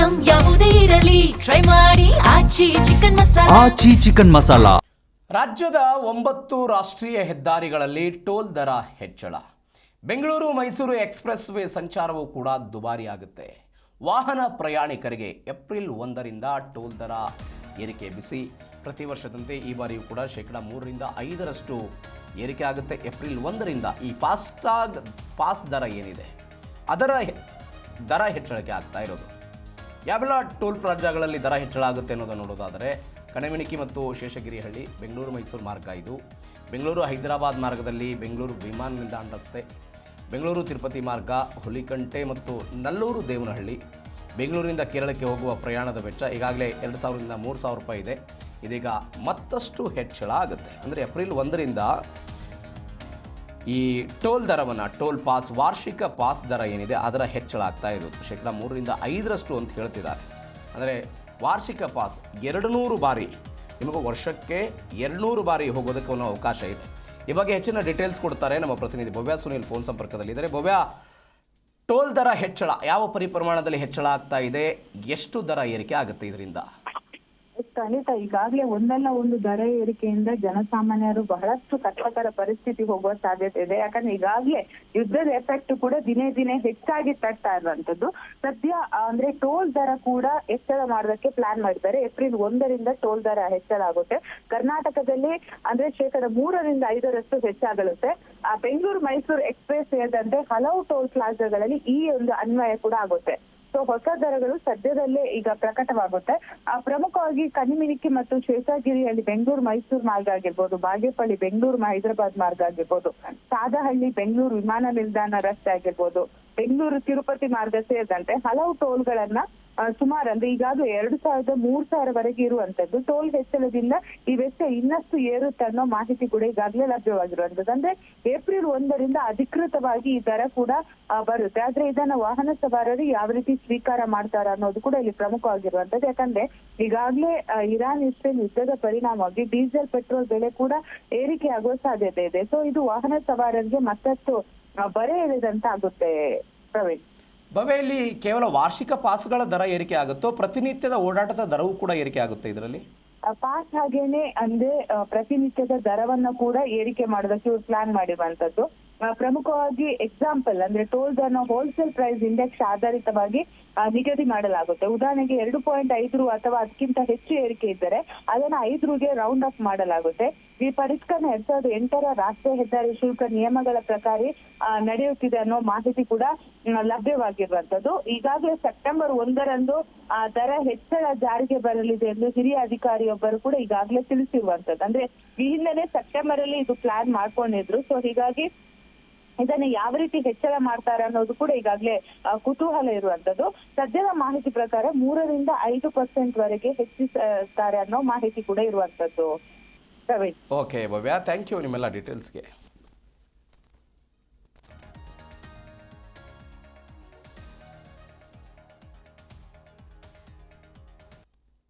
Item ಯಾವುದೇ ಇರಲಿ try ಮಾಡಿ ಆಚಿ ಚಿಕನ್ ಮಸಾಲಾ. ರಾಜ್ಯದ 9 ರಾಷ್ಟ್ರೀಯ ಹೆದ್ದಾರಿಗಳಲ್ಲಿ ಟೋಲ್ ದರ ಹೆಚ್ಚಳ. ಬೆಂಗಳೂರು ಮೈಸೂರು ಎಕ್ಸ್‌ಪ್ರೆಸ್ ವೇ ಸಂಚಾರವೂ ಕೂಡ ದುಬಾರಿಯಾಗುತ್ತೆ. ವಾಹನ ಪ್ರಯಾಣಿಕರಿಗೆ ಏಪ್ರಿಲ್ 1ರಿಂದ ಟೋಲ್ ದರ ಏರಿಕೆ ಬಿಸಿ. ಪ್ರತಿ ವರ್ಷದಂತೆ ಈ ಬಾರಿಯೂ ಕೂಡ 3 ರಿಂದ 5ರಷ್ಟು ಏರಿಕೆ ಆಗುತ್ತೆ. ಏಪ್ರಿಲ್ 1ರಿಂದ ಈ ಫಾಸ್ಟಾಗ್ ಪಾಸ್ ದರ ಏನಿದೆ ಅದರ ದರ ಹೆಚ್ಚಳಕ್ಕೆ ಆಗ್ತಾ ಇರೋದು. ಯಾವೆಲ್ಲ ಟೋಲ್ ಪ್ಲಾಜಾಗಳಲ್ಲಿ ದರ ಹೆಚ್ಚಳ ಆಗುತ್ತೆ ಅನ್ನೋದನ್ನು ನೋಡೋದಾದರೆ ಕಣವಿಣಕಿ ಮತ್ತು ಶೇಷಗಿರಿಹಳ್ಳಿ ಬೆಂಗಳೂರು ಮೈಸೂರು ಮಾರ್ಗ ಇದು. ಬೆಂಗಳೂರು ಹೈದರಾಬಾದ್ ಮಾರ್ಗದಲ್ಲಿ ಬೆಂಗಳೂರು ವಿಮಾನ ನಿಲ್ದಾಣ ರಸ್ತೆ, ಬೆಂಗಳೂರು ತಿರುಪತಿ ಮಾರ್ಗ, ಹುಲಿಕಂಟೆ ಮತ್ತು ನಲ್ಲೂರು ದೇವನಹಳ್ಳಿ. ಬೆಂಗಳೂರಿನಿಂದ ಕೇರಳಕ್ಕೆ ಹೋಗುವ ಪ್ರಯಾಣದ ವೆಚ್ಚ ಈಗಾಗಲೇ 2,000ರಿಂದ 3,000 ರೂಪಾಯಿ ಇದೆ. ಇದೀಗ ಮತ್ತಷ್ಟು ಹೆಚ್ಚಳ ಆಗುತ್ತೆ. ಅಂದರೆ ಏಪ್ರಿಲ್ 1ರಿಂದ ಈ ಟೋಲ್ ದರವನ್ನು, ಟೋಲ್ ಪಾಸ್, ವಾರ್ಷಿಕ ಪಾಸ್ ದರ ಏನಿದೆ ಅದರ ಹೆಚ್ಚಳ ಆಗ್ತಾ ಇರೋದು 3 ರಿಂದ 5ರಷ್ಟು ಅಂತ ಹೇಳ್ತಿದ್ದಾರೆ. ಅಂದರೆ ವಾರ್ಷಿಕ ಪಾಸ್ 200 ಬಾರಿ, ನಿಮಗೂ ವರ್ಷಕ್ಕೆ 200 ಬಾರಿ ಹೋಗೋದಕ್ಕೆ ಒಂದು ಅವಕಾಶ ಇದೆ. ಈ ಬಗ್ಗೆ ಹೆಚ್ಚಿನ ಡೀಟೇಲ್ಸ್ ಕೊಡ್ತಾರೆ ನಮ್ಮ ಪ್ರತಿನಿಧಿ ಭವ್ಯ ಸುನೀಲ್ ಫೋನ್ ಸಂಪರ್ಕದಲ್ಲಿದ್ದಾರೆ. ಭವ್ಯ, ಟೋಲ್ ದರ ಹೆಚ್ಚಳ ಯಾವ ಪರಿಪ್ರಮಾಣದಲ್ಲಿ ಹೆಚ್ಚಳ ಆಗ್ತಾ ಇದೆ, ಎಷ್ಟು ದರ ಏರಿಕೆ ಆಗುತ್ತೆ ಇದರಿಂದ? ಖಂಡಿತ ಈಗಾಗಲೇ ಒಂದಲ್ಲ ಒಂದು ದರ ಏರಿಕೆಯಿಂದ ಜನಸಾಮಾನ್ಯರು ಬಹಳಷ್ಟು ಕಷ್ಟಕರ ಪರಿಸ್ಥಿತಿ ಹೋಗುವ ಸಾಧ್ಯತೆ ಇದೆ. ಯಾಕಂದ್ರೆ ಈಗಾಗಲೇ ಯುದ್ಧದ ಎಫೆಕ್ಟ್ ಕೂಡ ದಿನೇ ದಿನೇ ಹೆಚ್ಚಾಗಿ ತಟ್ತಾ ಇರುವಂತದ್ದು. ಸದ್ಯ ಅಂದ್ರೆ ಟೋಲ್ ದರ ಕೂಡ ಹೆಚ್ಚಳ ಮಾಡೋದಕ್ಕೆ ಪ್ಲಾನ್ ಮಾಡಿದ್ದಾರೆ. ಏಪ್ರಿಲ್ 1ರಿಂದ ಟೋಲ್ ದರ ಹೆಚ್ಚಳ ಆಗುತ್ತೆ. ಕರ್ನಾಟಕದಲ್ಲಿ ಅಂದ್ರೆ 3 ರಿಂದ 5ರಷ್ಟು ಹೆಚ್ಚಾಗುತ್ತೆ. ಬೆಂಗಳೂರು ಮೈಸೂರು ಎಕ್ಸ್‌ಪ್ರೆಸ್ ಸೇರಿದಂತೆ ಹಲವು ಟೋಲ್ ಪ್ಲಾಜಾಗಳಲ್ಲಿ ಈ ಒಂದು ಅನ್ವಯ ಕೂಡ ಆಗುತ್ತೆ. ಸೊ ಹೊಸ ದರಗಳು ಸದ್ಯದಲ್ಲೇ ಈಗ ಪ್ರಕಟವಾಗುತ್ತೆ. ಪ್ರಮುಖವಾಗಿ ಕಣಿಮಿಣಿಕಿ ಮತ್ತು ಶೇಷಗಿರಿಯಲ್ಲಿ ಬೆಂಗಳೂರು ಮೈಸೂರು ಮಾರ್ಗ ಆಗಿರ್ಬೋದು, ಬಾಗೇಪಲ್ಲಿ ಬೆಂಗಳೂರು ಹೈದರಾಬಾದ್ ಮಾರ್ಗ ಆಗಿರ್ಬೋದು, ಸಾದಹಳ್ಳಿ ಬೆಂಗಳೂರು ವಿಮಾನ ನಿಲ್ದಾಣ ರಸ್ತೆ ಆಗಿರ್ಬೋದು, ಬೆಂಗಳೂರು ತಿರುಪತಿ ಮಾರ್ಗ ಸೇರಿದಂತೆ ಹಲವು ಟೋಲ್ಗಳನ್ನ ಸುಮಾರು ಅಂದ್ರೆ ಈಗಾಗಲೇ 2,000 3,000ವರೆಗೆ ಇರುವಂತದ್ದು. ಟೋಲ್ ಹೆಚ್ಚಳದಿಂದ ಈ ವೆಚ್ಚ ಇನ್ನಷ್ಟು ಏರುತ್ತೆ ಅನ್ನೋ ಮಾಹಿತಿ ಕೂಡ ಈಗಾಗಲೇ ಲಭ್ಯವಾಗಿರುವಂತದ್ದು. ಅಂದ್ರೆ ಏಪ್ರಿಲ್ 1ರಿಂದ ಅಧಿಕೃತವಾಗಿ ಈ ದರ ಕೂಡ ಬರುತ್ತೆ. ಆದ್ರೆ ಇದನ್ನ ವಾಹನ ಸವಾರರು ಯಾವ ರೀತಿ ಸ್ವೀಕಾರ ಮಾಡ್ತಾರ ಅನ್ನೋದು ಕೂಡ ಇಲ್ಲಿ ಪ್ರಮುಖವಾಗಿರುವಂತದ್ದು. ಯಾಕಂದ್ರೆ ಈಗಾಗಲೇ ಇರಾನ್ ಇಸ್ರೇಲ್ ಯುದ್ಧದ ಪರಿಣಾಮವಾಗಿ ಡೀಸೆಲ್ ಪೆಟ್ರೋಲ್ ಬೆಲೆ ಕೂಡ ಏರಿಕೆ ಆಗುವ ಸಾಧ್ಯತೆ ಇದೆ. ಸೊ ಇದು ವಾಹನ ಸವಾರರಿಗೆ ಮತ್ತಷ್ಟು ಬರೆ ಎಳೆದಂತ ಆಗುತ್ತೆ. ಪ್ರವೀಣ್, ಭವ್ಯಲ್ಲಿ ಕೇವಲ ವಾರ್ಷಿಕ ಪಾಸ್ಗಳ ದರ ಏರಿಕೆ ಆಗುತ್ತೋ, ಪ್ರತಿನಿತ್ಯದ ಓಡಾಟದ ದರವೂ ಕೂಡ ಏರಿಕೆ ಆಗುತ್ತೆ ಇದರಲ್ಲಿ? ಪಾಸ್ ಹಾಗೇನೆ ಅಂದ್ರೆ ಪ್ರತಿನಿತ್ಯದ ದರವನ್ನ ಕೂಡ ಏರಿಕೆ ಮಾಡೋದಕ್ಕೆ ಪ್ಲಾನ್ ಮಾಡಿರುವಂತದ್ದು. ಪ್ರಮುಖವಾಗಿ ಎಕ್ಸಾಂಪಲ್ ಅಂದ್ರೆ ಟೋಲ್ ದರನ ಹೋಲ್ಸೇಲ್ ಪ್ರೈಸ್ ಇಂಡೆಕ್ಸ್ ಆಧಾರಿತವಾಗಿ ನಿಗದಿ ಮಾಡಲಾಗುತ್ತೆ. ಉದಾಹರಣೆಗೆ 2.5 ಅಥವಾ ಅದಕ್ಕಿಂತ ಹೆಚ್ಚು ಏರಿಕೆ ಇದ್ದರೆ ಅದನ್ನ 5ಗೆ ರೌಂಡ್ ಅಪ್ ಮಾಡಲಾಗುತ್ತೆ. ಈ ಪರಿಷ್ಕರಣೆ 2008ರ ರಾಷ್ಟ್ರೀಯ ಹೆದ್ದಾರಿ ಶುಲ್ಕ ನಿಯಮಗಳ ಪ್ರಕಾರ ನಡೆಯುತ್ತಿದೆ ಅನ್ನೋ ಮಾಹಿತಿ ಕೂಡ ಲಭ್ಯವಾಗಿರುವಂತದ್ದು. ಈಗಾಗಲೇ ಸೆಪ್ಟೆಂಬರ್ 1ರಂದು ದರ ಹೆಚ್ಚಳ ಜಾರಿಗೆ ಬರಲಿದೆ ಎಂದು ಹಿರಿಯ ಅಧಿಕಾರಿಯೊಬ್ಬರು ಕೂಡ ಈಗಾಗಲೇ ತಿಳಿಸಿರುವಂತದ್ದು. ಅಂದ್ರೆ ಈ ಹಿಂದೆನೆ ಸೆಪ್ಟೆಂಬರ್ ಅಲ್ಲಿ ಇದು ಪ್ಲಾನ್ ಮಾಡ್ಕೊಂಡಿದ್ರು. ಸೊ ಹೀಗಾಗಿ ಇದನ್ನ ಯಾವ ರೀತಿ ಹೆಚ್ಚಳ ಮಾಡ್ತಾರೆ ಅನ್ನೋದು ಕೂಡ ಈಗಾಗಲೇ ಕುತೂಹಲ ಇರುವಂತದ್ದು. ಸದ್ಯದ ಮಾಹಿತಿ ಪ್ರಕಾರ 3 ರಿಂದ 5% ವರೆಗೆ ಹೆಚ್ಚಿಸ್ತಾರೆ ಅನ್ನೋ ಮಾಹಿತಿ ಕೂಡ ಇರುವಂತದ್ದು. ಓಕೆ ಭವ್ಯ, ಥ್ಯಾಂಕ್ ಯು ನಿಮ್ಮೆಲ್ಲ ಡೀಟೇಲ್ಸ್ಗೆ.